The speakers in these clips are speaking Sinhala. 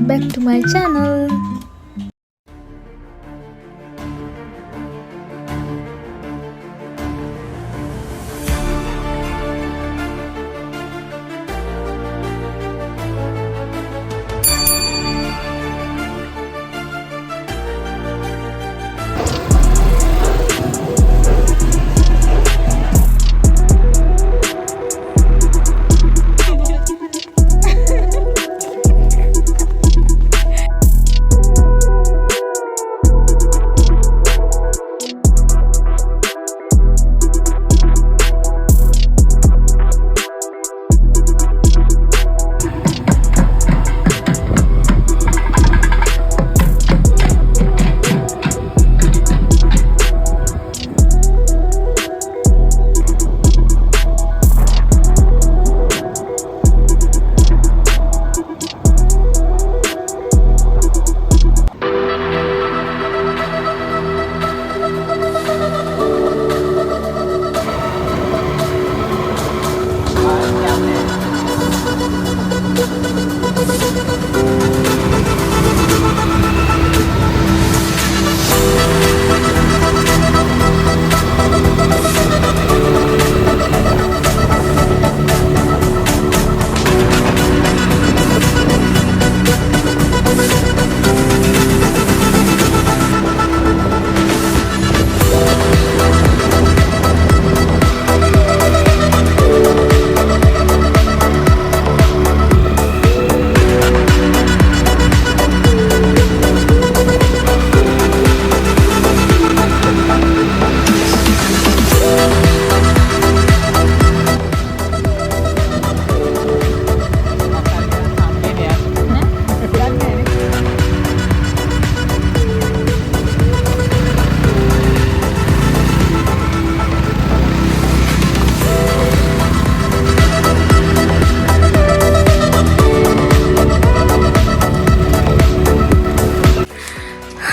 welcome back to my channel.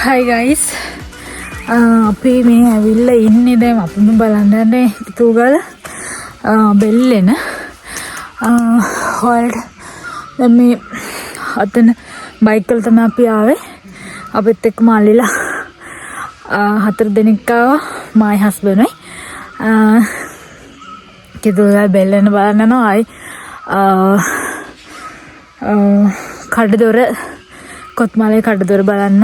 Hi guys, අපි මේ ඇවිල්ලා ඉන්නේ දැන් අපිම බලන්න තුගල බෙල්ලෙන හොල්ඩ් දැන් මේ අතන බයික් වල තමයි අපි ආවේ අපිත් එක්කම අල්ලලා 4 දෙනෙක් ආවා my husband කිදුලා බෙල්ලෙන බලන්න යනවා කඩදොර කොත්මලේ කඩදොර බලන්න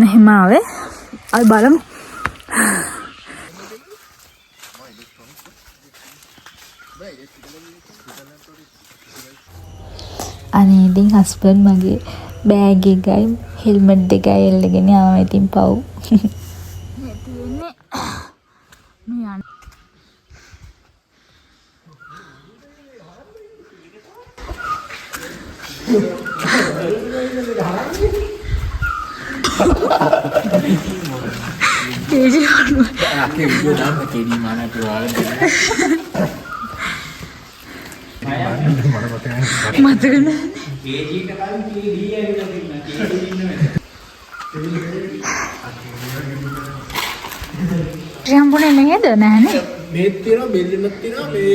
එහෙම ආවේ අපි බලමු අනේ ඉතින් හස්බන්ඩ් මගේ බෑග් එකයි හෙල්මට් දෙකයි එල්ලගෙන ආවා ඉතින් පව් මේ තියෙන්නේ මේ යන්න केजी आके वीडियो नाम केडी माना के वाले मत करना केजी का केडी है केडी ट्रैम्पोलिन नहीं है ना है මේ තියෙනවා බෙල්ලෙන්නත් තියෙනවා මේ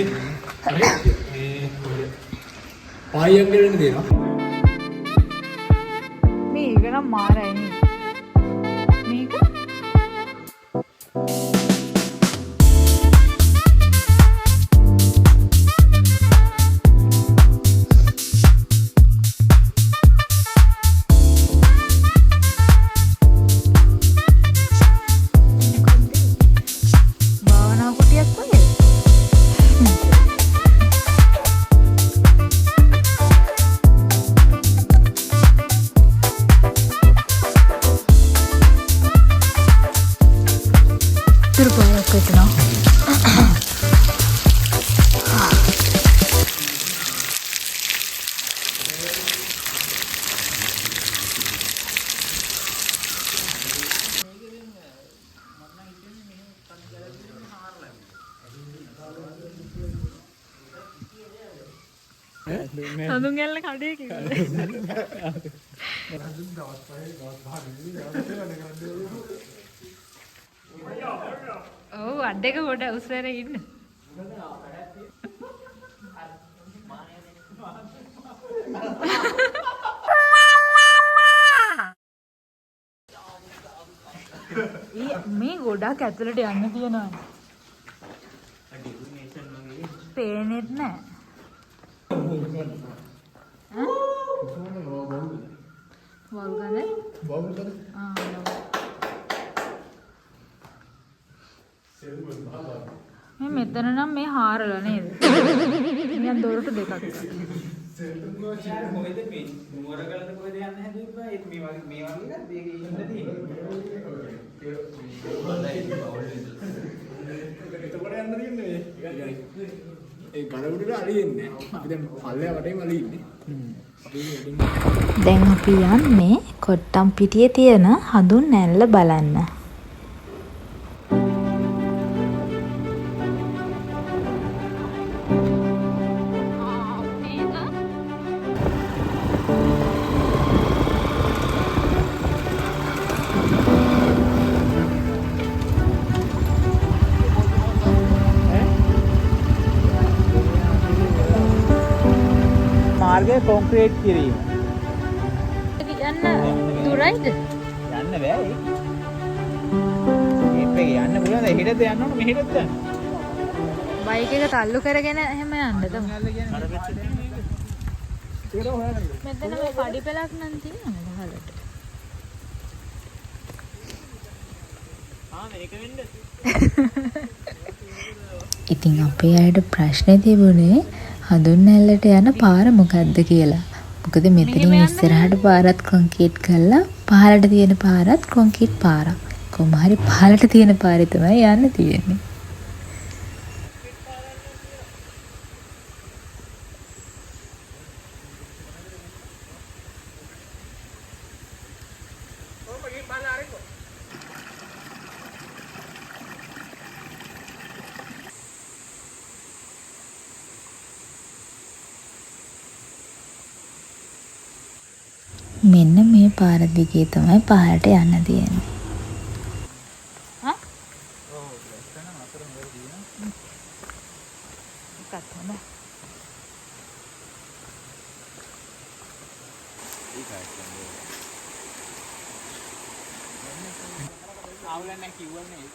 පායම් ගෙලෙන්න දෙනවා මේ එක නම් මාරයි නේ මේක සඳුන් ඇල්ල කඩේ කිව්වා. ඔව් අද්දක කොට උස්සර ඉන්න. මේ ගොඩක් ඇතුළට යන්න තියෙනවා. පේනෙත් නෑ. මේ මෙතන නම් මේ හාරලා නේද? නිකන් දොරටු දෙකක්. කොහෙද මේ නුවරගලද කොහෙද යන්න හැදුවා මේ වගේ එකක් දෙකේ ඉන්න එතකොට යන්න තියෙන්නේ ඒ ගලවුඩට අලියෙන්නේ අපි දැන් පල්ලෙහා වටේම අලියෙන්නේ දැන් අපි යන්නේ කොට්ටම්පිටියේ තියෙන හඳුන් නැල්ල බලන්න. මාර්ගය කොන්ක්‍රීට් කිරීම. යන්න දුරයිද? යන්න බෑ ඒක. මේක යන්න පුළුවන්. එහෙටද යන්න ඕන මෙහෙටද යන්න. බයික් එක තල්ලු කරගෙන එහෙම යන්න තමයි. මෙතන මේ පඩි පෙලක් නම් තියෙනවද හලට? මේක වෙන්න. ඉතින් අපේ අයට ප්‍රශ්නේ තිබුණේ හඳුන් නැල්ලට යන පාර මොකද්ද කියලා. මොකද මෙතනින් ඉස්සරහට පාරත් කොන්ක්‍රීට් කරලා පහළට තියෙන පාරත් කොන්ක්‍රීට් පාරක්. කොහොම හරි පහළට තියෙන පාරේ තමයි යන්න තියෙන්නේ. මෙන්න මේ පාර දිගේ තමයි පහළට යන්න තියෙන්නේ. ආවුලන්නේ කිව්වන්නේ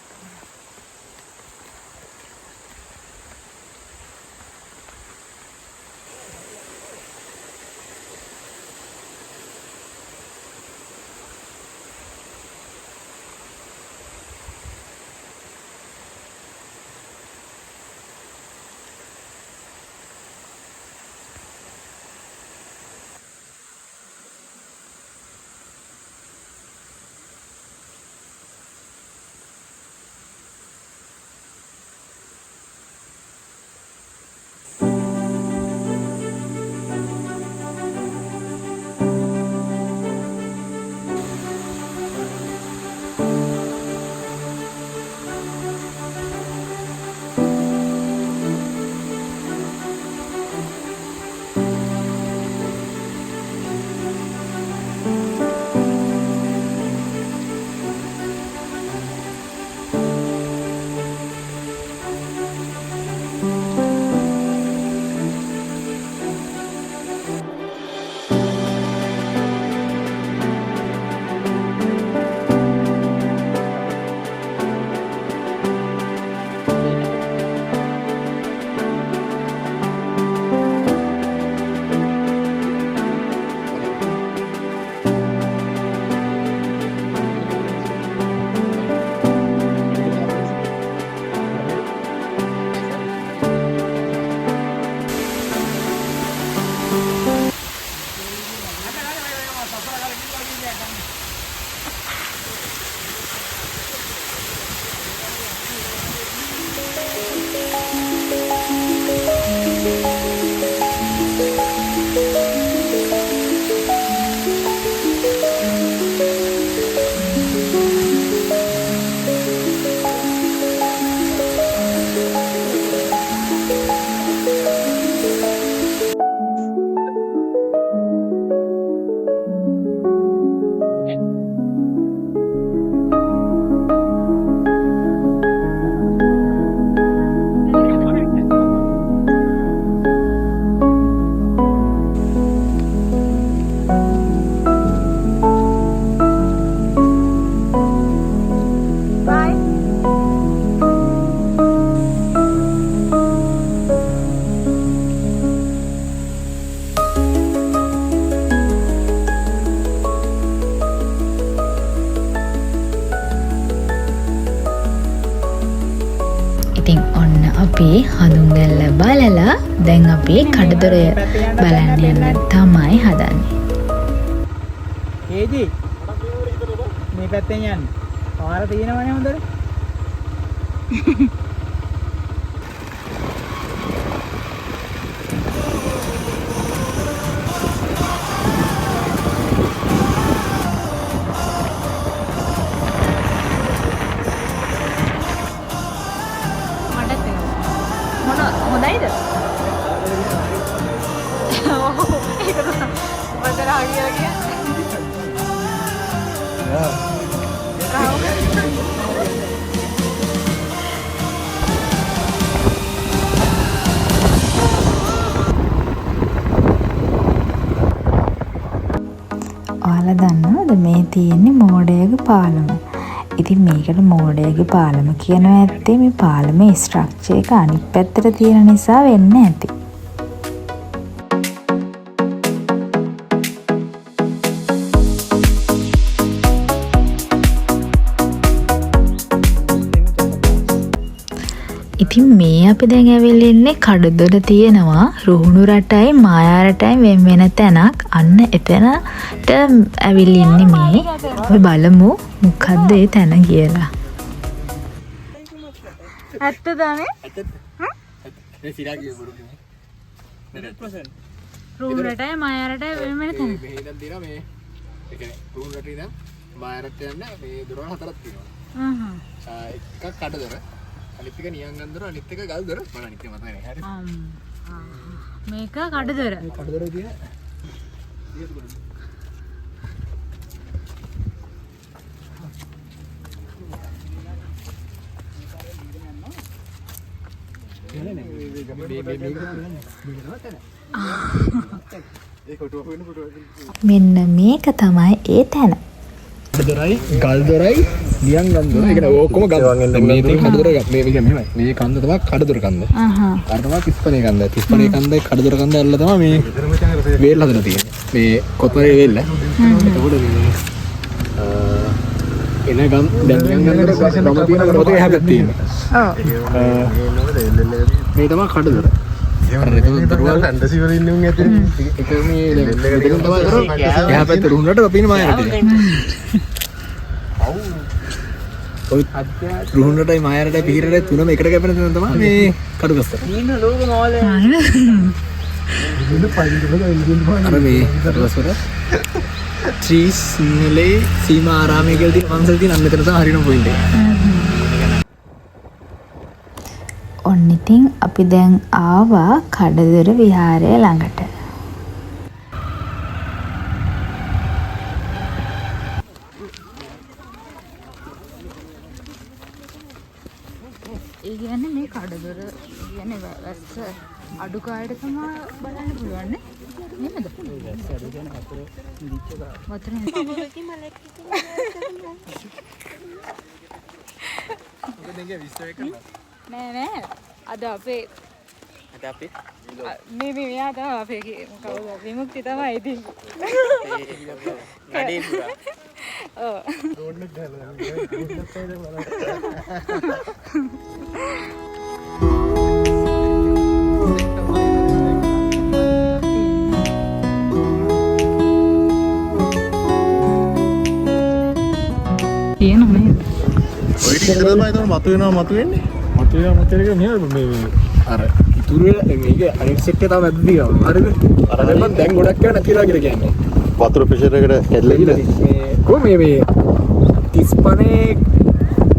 බලලා දැන් අපි කඩදොර බලන්න යන්න තමයි හදන්නේ. ඒජි මේ පැත්තෙන් යන්න. පාර තියෙනවනේ හොඳට. හොඳයිද? ඔව් ඒක තමයි. වදර ආගියා ඔයාලා දන්නවද මේ තියෙන්නේ මෝඩයගේ පාලම. ඉතින් මේකට මෝඩයගේ පාලම කියනවා ඇත්තේ මේ පාලමේ ස්ට්‍රක්චර් එක අනිත් පැත්තට තියෙන නිසා වෙන්න ඇති. ඉතින් මේ අපි දැන් ඇවිල්ලා ඉන්නේ කඩදොර තියෙනවා රුහුණු රටයි මායා රටයි වෙන වෙන තැනක්. අන්න එතනට ඇවිල්ලා ඉන්නේ මේ. අපි බලමු මොකද්ද ඒ තැන කියලා. ඇත්තදනේ? ඒ සිරා කිය බරු කිව්වේ. 100%. රුහුණු රටයි මායා රටයි වෙන වෙන තැන. මේ හිතන් දිනා මේ ඒ කියන්නේ රුහුණු රටේ ඉඳන් මායා රටට යන්න මේ දොරවල් හතරක් තියෙනවා. එකක් කඩදොර අනිත් එක නියංගන් දොර අනිත් එක ගල් දොර මම අනිත් එක මතක නැහැ හරි මේක කඩදොර කඩදොර තියෙන මෙන්න මේක තමයි ඒ තැන. කඩදොරයි ගල් දොරයි නියංගන් දොර ඒ කියන්නේ ඔක්කොම ගල් මේ තියෙන කඩදොර මේ මෙහෙමයි මේ කන්ද තමයි කඩදොර කන්ද. අර තමයි 35 කන්ද 35 කන්දයි කඩදොර කන්ද ඇල්ල තමයි මේ වේල් හදලා තියෙන්නේ. මේ කොතරේ වේල්ල. එතකොට මේ එන ගම් දැන් නියංගන් දොර ගම තියෙන මොකද එහා පැත්තේ තියෙන්නේ. ඔව්. මේ තමයි කඩදොර. ෆැන්ටසි වල ඉන්නේ උන් ඇතුලේ. ඒක මේ දෙකම තමයි කරන්නේ. එහා පැත්තේ රුහුණට අපිනේ මායරට. ඔව්. රුහුණටයි මායරටයි පිහිරටයි තුනම එකට කැපෙන තැන තමයි මේ කඩුගස්ස. ඉන්න ලෝක මොලේ. අර මේ කඩුගස්ස වල ශ්‍රී සිංහලේ සීමා ආරාමයේ කියලා තියෙන පන්සල තියෙන අන්න එතන තමයි හරියම පොයින්ට් එක. ඔන්න ඉතින් අපි දැන් ආවා කඩදොර විහාරය ළඟට. ඒ කියන්නේ මේ කඩදොර කියන්නේ වැස්ස අඩු කාලයට තමයි බලන්න පුළුවන් නේ. නේද? වැස්ස අඩු කියන වතුර නිච්ච වතුර නෑ නෑ අද අපේ මේ මෙයා තමයි අපේ කවුද විමුක්ති තමයි ඉතින් කඩේ පුරා ඔව් රෝඩ් එක ගහලා තියෙනවා නේද ඔය ටික ඉතල තමයි තමයි මතුවෙන්නේ. මතුවෙන එක මේ අර ඉතුරු මේක අනිත් සෙට් එක තමයි ඇද්දිනවා. හරිද? අර මම දැන් ගොඩක් ඒවා නැතිලා කියලා කියන්නේ. වතුර ප්‍රෙෂර් එකට කැඩලා ගිහලා මේ කො මේ 35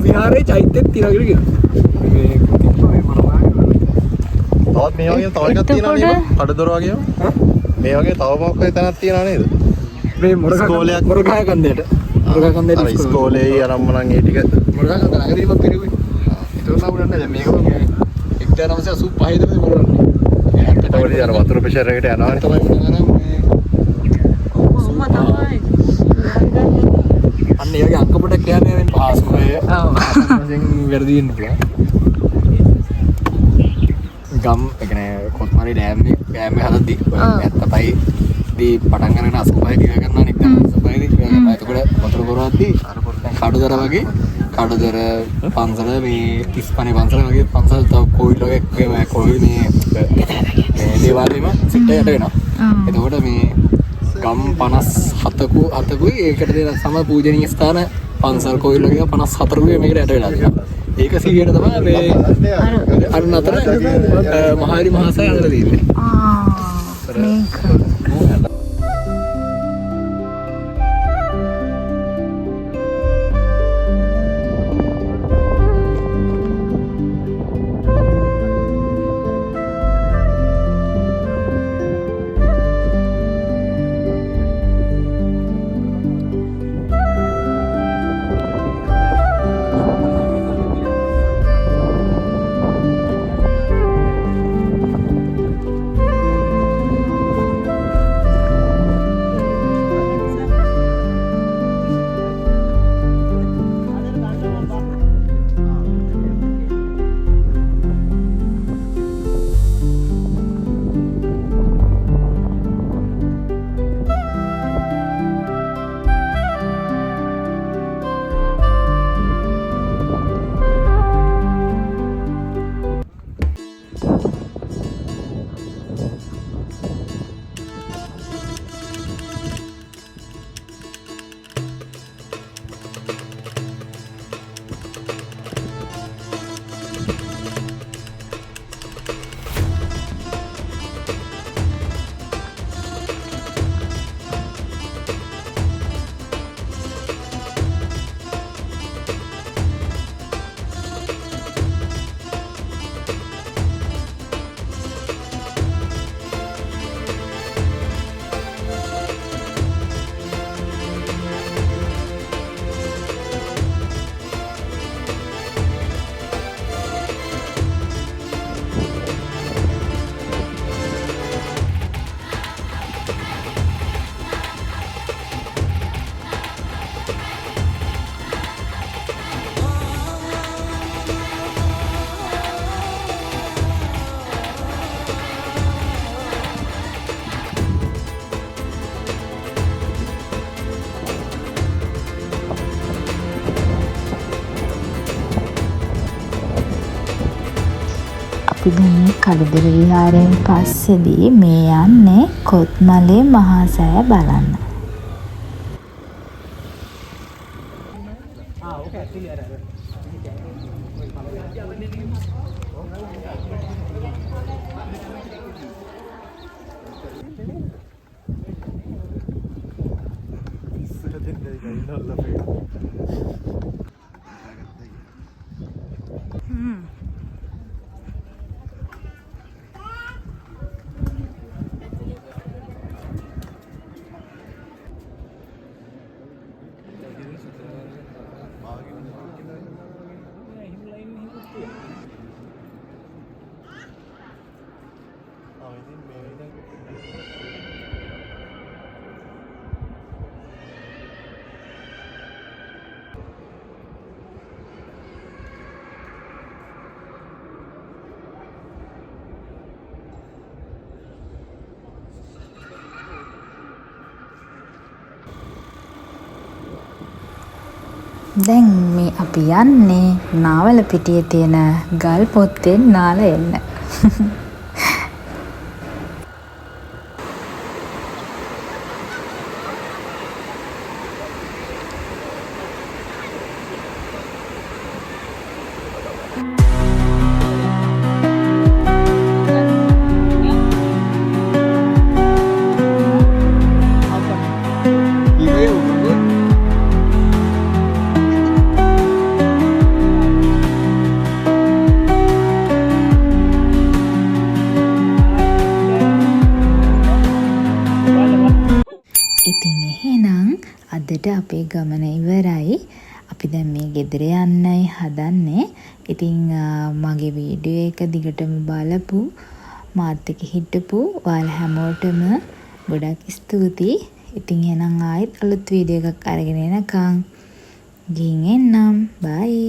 විහාරේ චෛත්‍යෙත් තියනවා කියලා කියනවා. මේ තවත් මේ වගේ තව එකක් තියෙනවා නේද? කඩදොර වගේම. මේ වගේ තව මොකක් හරි තැනක් තියෙනවා නේද? මේ මොරගහ කන්දේට. මොරගහ කන්දේට ඉස්කෝලේ ආරම්භ නම් ඒ ටික මොරගහ කන්ද ළඟදීම පිරුවේ. ඒක නම් උනන්නේ දැන් මේක 1985 ද මොරන්නේ. ඒකට අර වතුර ප්‍රෙෂර් එකට යනවානේ තමයි මොනවා තමයි. අන්න ඒ වගේ අංක පොඩක් කියන්නේ වෙන පාස්කෝය. ඔව්. දැන් වැඩි වෙන්න පුළුවන්. ගම් ඒ කියන්නේ කොත්මලේ ඩෑම් එක හදද්දි 75 දී පටන් ගන්න 85 දිව ගන්නවා නේ 85 දී. එතකොට වතුර පුරවද්දි අර පොඩ්ඩක් කඩදොර වගේ කඩදර පන්සල මේ 35 පන්සල වගේ පන්සල් තව කොයිල් වගේ කොයිල් මේ දේවාලෙම සිට යට වෙනවා. එතකොට මේ ගම් 57කුයි ඒකට දෙන සම පූජනීය ස්ථාන පන්සල් කොයිල් වගේ 54කුයි මේකට යට වෙලා තියෙනවා. ඒක සිහියට තමයි මේ අර නතර මහාරි මහසය අඳලා තියෙන්නේ. මේක අපි මේ කඩුදර විහාරයෙන් පස්සේදී මේ යන්නේ කොත්මලේ මහා සෑය බලන්න. දැන් මේ අපි යන්නේ නාවල පිටියේ තියෙන ගල් පොත්තෙන් නාලා එන්න. ඉතින් එහෙනම් අදට අපේ ගමන ඉවරයි. අපි දැන් මේ ගෙදර යන්නයි හදන්නේ. ඉතින් මගේ වීඩියෝ එක දිගටම බලපු මාත් එක්ක හිටපු ඔයාලා හැමෝටම ගොඩක් ස්තුතියි. ඉතින් එහෙනම් ආයෙත් අලුත් වීඩියෝ එකක් අරගෙන එනකම් ගිහින් එන්නම්. බයි.